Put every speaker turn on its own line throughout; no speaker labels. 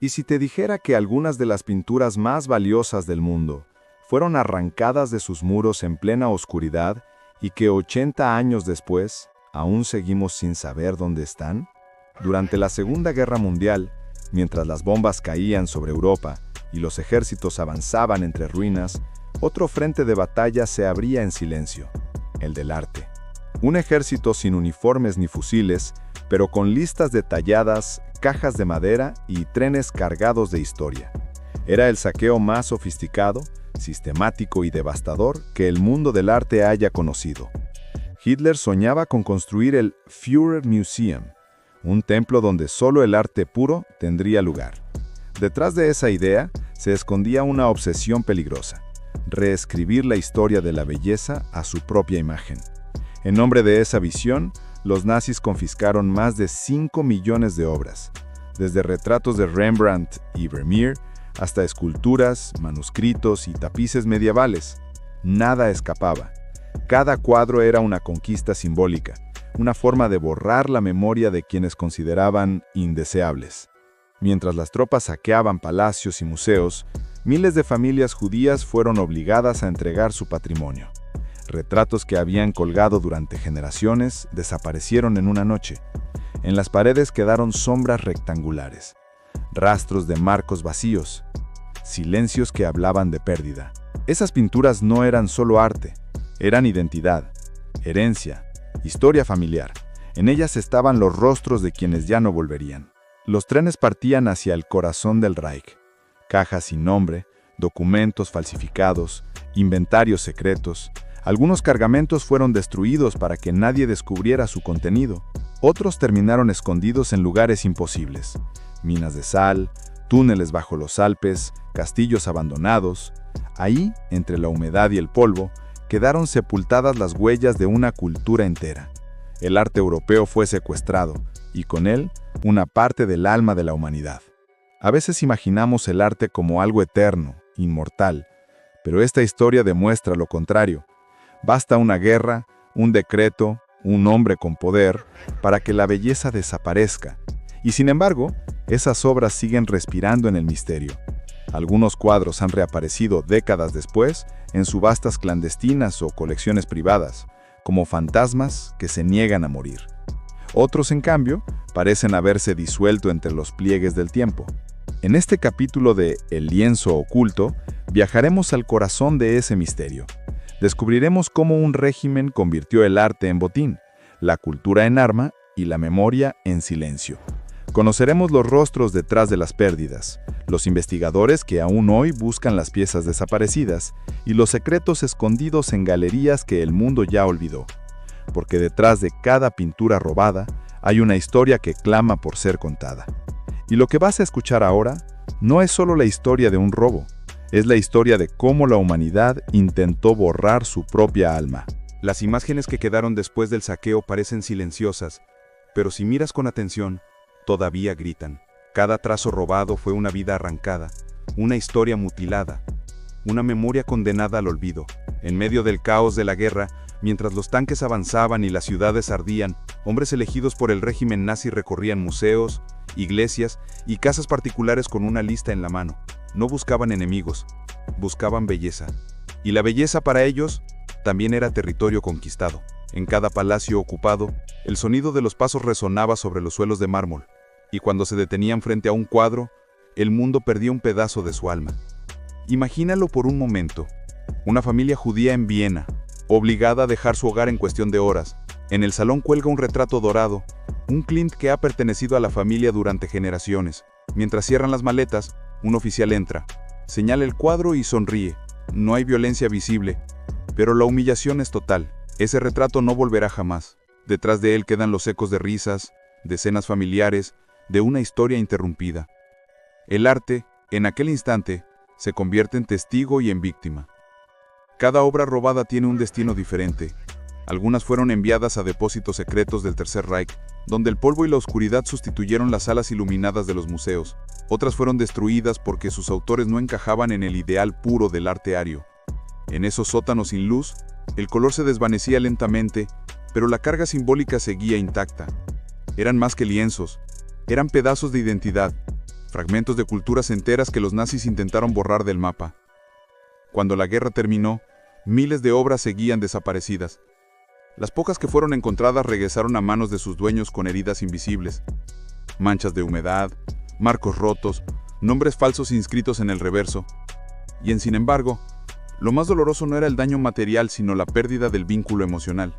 ¿Y si te dijera que algunas de las pinturas más valiosas del mundo fueron arrancadas de sus muros en plena oscuridad y que 80 años después aún seguimos sin saber dónde están? Durante la Segunda Guerra Mundial, mientras las bombas caían sobre Europa y los ejércitos avanzaban entre ruinas, otro frente de batalla se abría en silencio, el del arte. Un ejército sin uniformes ni fusiles, pero con listas detalladas, cajas de madera y trenes cargados de historia. Era el saqueo más sofisticado, sistemático y devastador que el mundo del arte haya conocido. Hitler soñaba con construir el Führermuseum, un templo donde solo el arte puro tendría lugar. Detrás de esa idea se escondía una obsesión peligrosa: reescribir la historia de la belleza a su propia imagen. En nombre de esa visión, los nazis confiscaron más de 5 millones de obras, desde retratos de Rembrandt y Vermeer hasta esculturas, manuscritos y tapices medievales. Nada escapaba. Cada cuadro era una conquista simbólica, una forma de borrar la memoria de quienes consideraban indeseables. Mientras las tropas saqueaban palacios y museos, miles de familias judías fueron obligadas a entregar su patrimonio. Retratos que habían colgado durante generaciones desaparecieron en una noche. En las paredes quedaron sombras rectangulares, rastros de marcos vacíos, silencios que hablaban de pérdida. Esas pinturas no eran solo arte, eran identidad, herencia, historia familiar. En ellas estaban los rostros de quienes ya no volverían. Los trenes partían hacia el corazón del Reich. Cajas sin nombre, documentos falsificados, inventarios secretos. Algunos cargamentos fueron destruidos para que nadie descubriera su contenido. Otros terminaron escondidos en lugares imposibles: minas de sal, túneles bajo los Alpes, castillos abandonados. Ahí, entre la humedad y el polvo, quedaron sepultadas las huellas de una cultura entera. El arte europeo fue secuestrado, y con él, una parte del alma de la humanidad. A veces imaginamos el arte como algo eterno, inmortal, pero esta historia demuestra lo contrario. Basta una guerra, un decreto, un hombre con poder, para que la belleza desaparezca. Y sin embargo, esas obras siguen respirando en el misterio. Algunos cuadros han reaparecido décadas después en subastas clandestinas o colecciones privadas, como fantasmas que se niegan a morir. Otros, en cambio, parecen haberse disuelto entre los pliegues del tiempo. En este capítulo de El lienzo oculto, viajaremos al corazón de ese misterio. Descubriremos cómo un régimen convirtió el arte en botín, la cultura en arma y la memoria en silencio. Conoceremos los rostros detrás de las pérdidas, los investigadores que aún hoy buscan las piezas desaparecidas y los secretos escondidos en galerías que el mundo ya olvidó. Porque detrás de cada pintura robada hay una historia que clama por ser contada. Y lo que vas a escuchar ahora no es solo la historia de un robo, es la historia de cómo la humanidad intentó borrar su propia alma. Las imágenes que quedaron después del saqueo parecen silenciosas, pero si miras con atención, todavía gritan. Cada trazo robado fue una vida arrancada, una historia mutilada, una memoria condenada al olvido. En medio del caos de la guerra, mientras los tanques avanzaban y las ciudades ardían, hombres elegidos por el régimen nazi recorrían museos, iglesias y casas particulares con una lista en la mano. No buscaban enemigos, buscaban belleza. Y la belleza para ellos también era territorio conquistado. En cada palacio ocupado, el sonido de los pasos resonaba sobre los suelos de mármol, y cuando se detenían frente a un cuadro, el mundo perdía un pedazo de su alma. Imagínalo por un momento, una familia judía en Viena, obligada a dejar su hogar en cuestión de horas. En el salón cuelga un retrato dorado, un Klimt que ha pertenecido a la familia durante generaciones. Mientras cierran las maletas, un oficial entra, señala el cuadro y sonríe. No hay violencia visible, pero la humillación es total. Ese retrato no volverá jamás. Detrás de él quedan los ecos de risas, de escenas familiares, de una historia interrumpida. El arte, en aquel instante, se convierte en testigo y en víctima. Cada obra robada tiene un destino diferente. Algunas fueron enviadas a depósitos secretos del Tercer Reich, donde el polvo y la oscuridad sustituyeron las salas iluminadas de los museos. Otras fueron destruidas porque sus autores no encajaban en el ideal puro del arte ario. En esos sótanos sin luz, el color se desvanecía lentamente, pero la carga simbólica seguía intacta. Eran más que lienzos, eran pedazos de identidad,
fragmentos de culturas enteras que los nazis intentaron borrar del mapa. Cuando la guerra terminó, miles de obras seguían desaparecidas. Las pocas que fueron encontradas regresaron a manos de sus dueños con heridas invisibles, manchas de humedad, marcos rotos, nombres falsos inscritos en el reverso. Y sin embargo, lo más doloroso no era el daño material, sino la pérdida del vínculo emocional.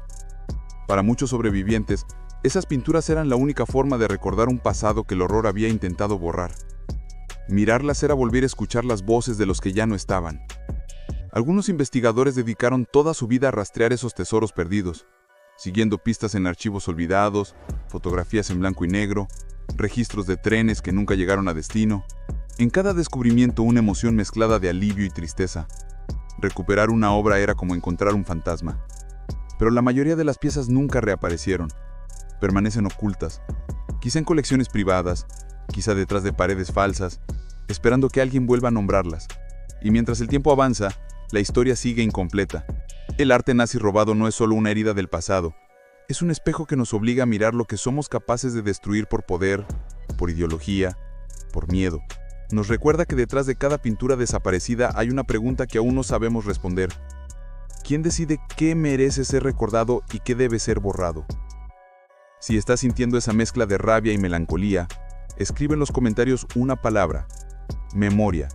Para muchos sobrevivientes, esas pinturas eran la única forma de recordar un pasado que el horror había intentado borrar. Mirarlas era volver a escuchar las voces de los que ya no estaban. Algunos investigadores dedicaron toda su vida a rastrear esos tesoros perdidos, siguiendo pistas en archivos olvidados, fotografías en blanco y negro, registros de trenes que nunca llegaron a destino. En cada descubrimiento una emoción mezclada de alivio y tristeza. Recuperar una obra era como encontrar un fantasma. Pero la mayoría de las piezas nunca reaparecieron. Permanecen ocultas, quizá en colecciones privadas, quizá detrás de paredes falsas, esperando que alguien vuelva a nombrarlas. Y mientras el tiempo avanza, la historia sigue incompleta. El arte nazi robado no es solo una herida del pasado, es un espejo que nos obliga a mirar lo que somos capaces de destruir por poder, por ideología, por miedo. Nos recuerda que detrás de cada pintura desaparecida hay una pregunta que aún no sabemos responder. ¿Quién decide qué merece ser recordado y qué debe ser borrado? Si estás sintiendo esa mezcla de rabia y melancolía, escribe en los comentarios una palabra: memoria,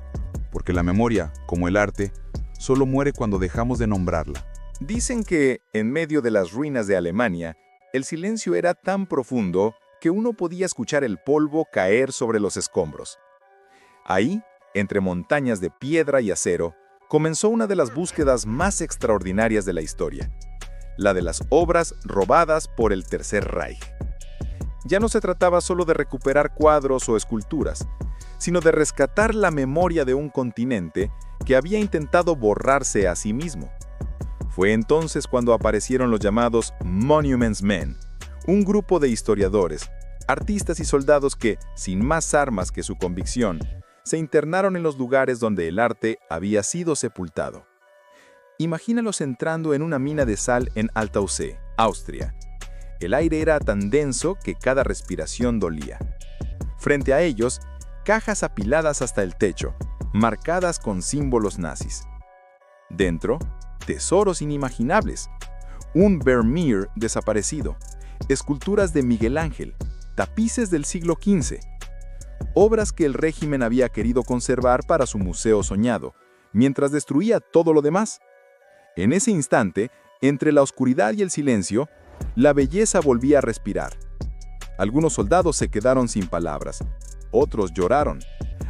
porque la memoria, como el arte, solo muere cuando dejamos de nombrarla.
Dicen que, en medio de las ruinas de Alemania, el silencio era tan profundo que uno podía escuchar el polvo caer sobre los escombros. Ahí, entre montañas de piedra y acero, comenzó una de las búsquedas más extraordinarias de la historia, la de las obras robadas por el Tercer Reich. Ya no se trataba solo de recuperar cuadros o esculturas, sino de rescatar la memoria de un continente que había intentado borrarse a sí mismo. Fue entonces cuando aparecieron los llamados Monuments Men, un grupo de historiadores, artistas y soldados que, sin más armas que su convicción, se internaron en los lugares donde el arte había sido sepultado. Imagínalos entrando en una mina de sal en Altaussee, Austria. El aire era tan denso que cada respiración dolía. Frente a ellos, cajas apiladas hasta el techo, marcadas con símbolos nazis. Dentro, tesoros inimaginables. Un Vermeer desaparecido, esculturas de Miguel Ángel, tapices del siglo XV. Obras que el régimen había querido conservar para su museo soñado, mientras destruía todo lo demás. En ese instante, entre la oscuridad y el silencio, la belleza volvía a respirar. Algunos soldados se quedaron sin palabras, otros lloraron.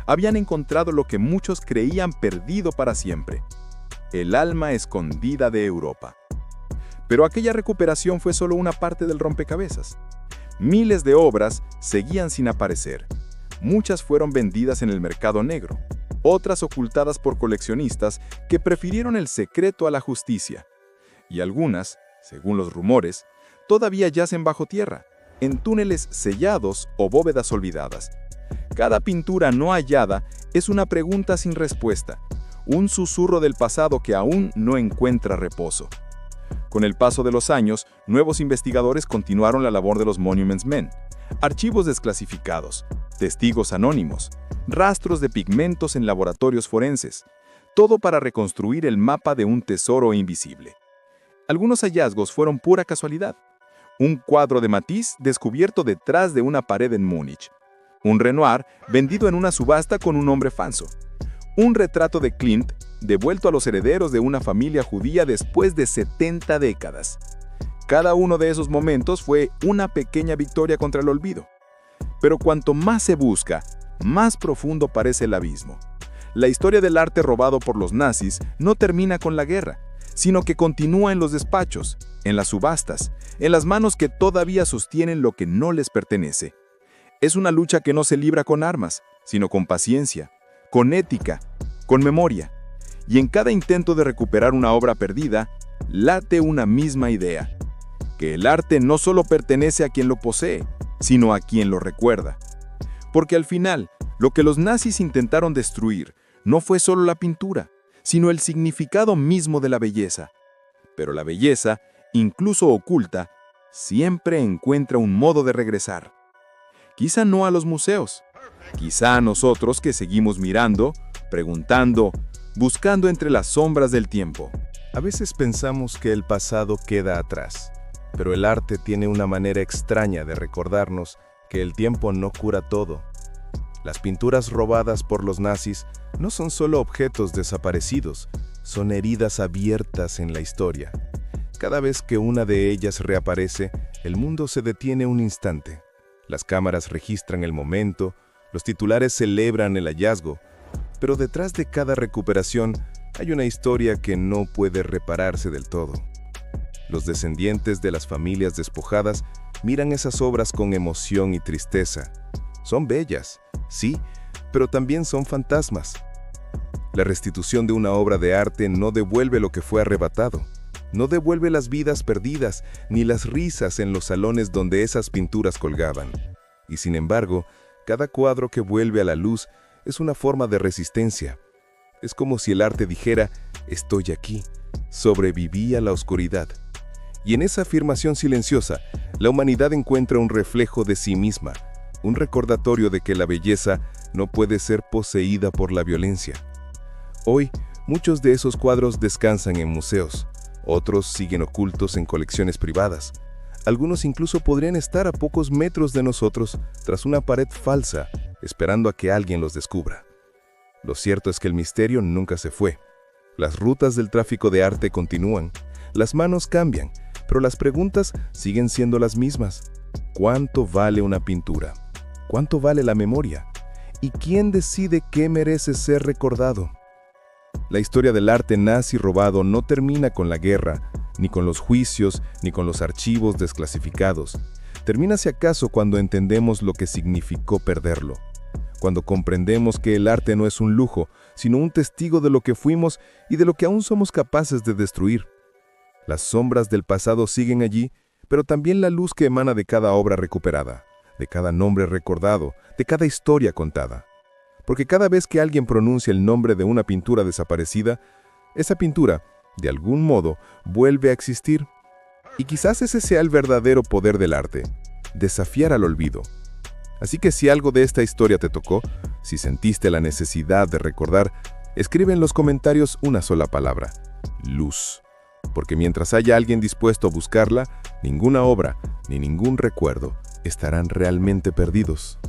Habían encontrado lo que muchos creían perdido para siempre: el alma escondida de Europa. Pero aquella recuperación fue solo una parte del rompecabezas. Miles de obras seguían sin aparecer. Muchas fueron vendidas en el mercado negro, otras ocultadas por coleccionistas que prefirieron el secreto a la justicia. Y algunas, según los rumores, todavía yacen bajo tierra, en túneles sellados o bóvedas olvidadas. Cada pintura no hallada es una pregunta sin respuesta, un susurro del pasado que aún no encuentra reposo. Con el paso de los años, nuevos investigadores continuaron la labor de los Monuments Men. Archivos desclasificados, testigos anónimos, rastros de pigmentos en laboratorios forenses, todo para reconstruir el mapa de un tesoro invisible. Algunos hallazgos fueron pura casualidad. Un cuadro de Matisse descubierto detrás de una pared en Múnich. Un Renoir vendido en una subasta con un nombre falso. Un retrato de Klimt devuelto a los herederos de una familia judía después de 70 décadas. Cada uno de esos momentos fue una pequeña victoria contra el olvido. Pero cuanto más se busca, más profundo parece el abismo. La historia del arte robado por los nazis no termina con la guerra, sino que continúa en los despachos, en las subastas, en las manos que todavía sostienen lo que no les pertenece. Es una lucha que no se libra con armas, sino con paciencia, con ética, con memoria. Y en cada intento de recuperar una obra perdida, late una misma idea: que el arte no solo pertenece a quien lo posee, sino a quien lo recuerda. Porque al final, lo que los nazis intentaron destruir no fue solo la pintura, sino el significado mismo de la belleza. Pero la belleza, incluso oculta, siempre encuentra un modo de regresar. Quizá no a los museos, Quizá a nosotros que seguimos mirando, preguntando, buscando entre las sombras del tiempo.
A veces pensamos que el pasado queda atrás, pero el arte tiene una manera extraña de recordarnos que el tiempo no cura todo. Las pinturas robadas por los nazis no son solo objetos desaparecidos, son heridas abiertas en la historia. Cada vez que una de ellas reaparece, el mundo se detiene un instante. Las cámaras registran el momento, los titulares celebran el hallazgo, pero detrás de cada recuperación hay una historia que no puede repararse del todo. Los descendientes de las familias despojadas miran esas obras con emoción y tristeza. Son bellas, sí, pero también son fantasmas. La restitución de una obra de arte no devuelve lo que fue arrebatado. No devuelve las vidas perdidas, ni las risas en los salones donde esas pinturas colgaban. Y sin embargo, cada cuadro que vuelve a la luz es una forma de resistencia. Es como si el arte dijera, estoy aquí, sobreviví a la oscuridad. Y en esa afirmación silenciosa, la humanidad encuentra un reflejo de sí misma, un recordatorio de que la belleza no puede ser poseída por la violencia. Hoy, muchos de esos cuadros descansan en museos, otros siguen ocultos en colecciones privadas. Algunos incluso podrían estar a pocos metros de nosotros, tras una pared falsa, esperando a que alguien los descubra. Lo cierto es que el misterio nunca se fue. Las rutas del tráfico de arte continúan, las manos cambian, pero las preguntas siguen siendo las mismas. ¿Cuánto vale una pintura? ¿Cuánto vale la memoria? ¿Y quién decide qué merece ser recordado? La historia del arte nazi robado no termina con la guerra, ni con los juicios, ni con los archivos desclasificados. Termina si acaso cuando entendemos lo que significó perderlo. Cuando comprendemos que el arte no es un lujo, sino un testigo de lo que fuimos y de lo que aún somos capaces de destruir. Las sombras del pasado siguen allí, pero también la luz que emana de cada obra recuperada, de cada nombre recordado, de cada historia contada. Porque cada vez que alguien pronuncia el nombre de una pintura desaparecida, esa pintura, de algún modo, vuelve a existir. Y quizás ese sea el verdadero poder del arte, desafiar al olvido. Así que si algo de esta historia te tocó, si sentiste la necesidad de recordar, escribe en los comentarios una sola palabra: luz. Porque mientras haya alguien dispuesto a buscarla, ninguna obra ni ningún recuerdo estarán realmente perdidos.